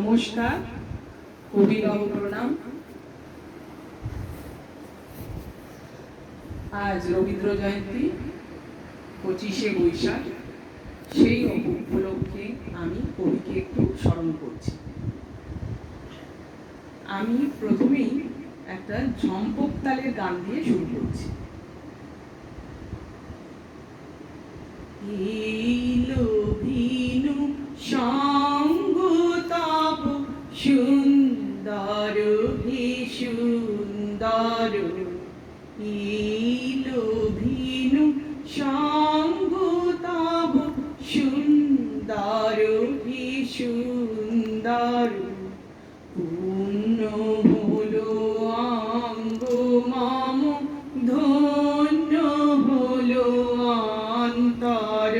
নমস্কার, কবিনব প্রণাম। আজ রবীন্দ্র জয়ন্তী 25শে বৈশাখ। সেই উপলক্ষে আমি কবিকে একটু স্মরণ করছি। আমি প্রথমেই একটা ঝম্পক তালের গান দিয়ে শুরু করছি। ভিনু সঙ্গ তব সুন্দর হে সুন্দর, ভিনু সঙ্গ তব সুন্দর হে সুন্দর, পূর্ণ হলো অঙ্গ মম ধন্য হলো অন্তর,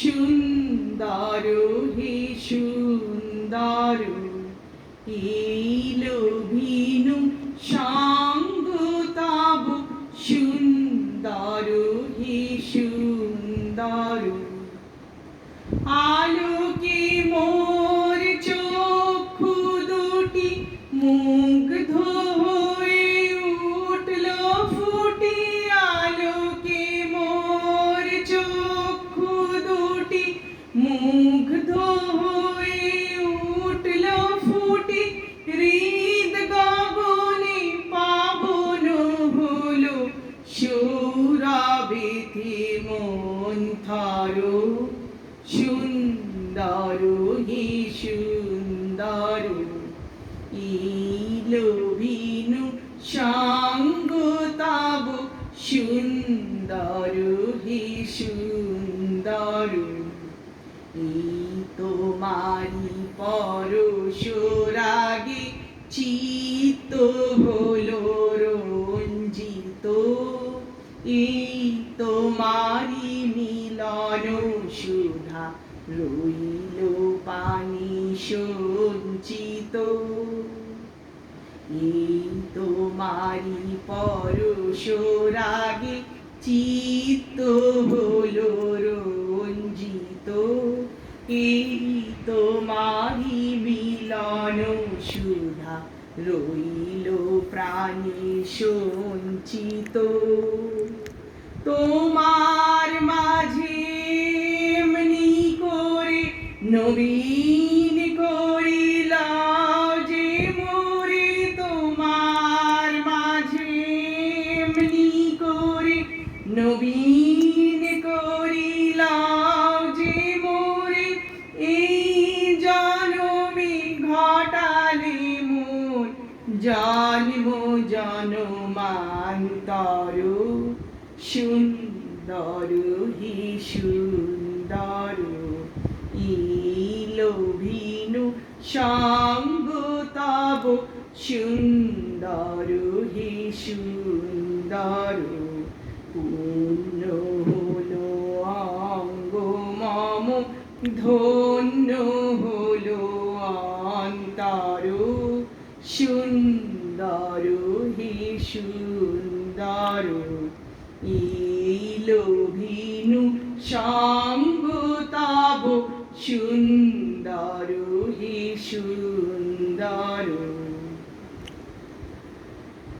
সুন্দর হে সুন্দর, ভিনু সঙ্গ তব সুন্দর হে সুন্দর। আলোকে মোর চক্ষু দুটি মুগ্ধ হয়ে উঠল ফুটি, আলোকে মোর চক্ষু দুটি মুগ্ধ হয়ে উঠল ফুটি, হৃদ গগনে পাবন হলো সৌরভেতে মন্থর, সুন্দর হে সুন্দর, ভিনু সঙ্গ তব সুন্দর হে সুন্দর। তোমারি পরশ রাগে চিত্ত হলো রঞ্জিত, তোমারি মিলন সুধা রইল পানি সঞ্চিত, তোমারি পরশ রাগে চিত্ত হলো রঞ্জিত, তোমারি মিলন সুধা রইল প্রাণী সঞ্চিত। তোমার মাঝে এমনি করে নবীন করিলা যে মোরে, তোমার মাঝে এমনি করে নবীন করিলা যে মোরে, এই জনমে ঘটালে মোর জন্ম জন্মান্তর, সুন্দর হে সুন্দর, ভিনু সঙ্গ তব সুন্দর হে সুন্দর, পূর্ণ হলো অঙ্গ মম ধন্য হলো অন্তর, সুন্দর হে সুন্দর, ভিনু সঙ্গ তব সুন্দর হে সুন্দর।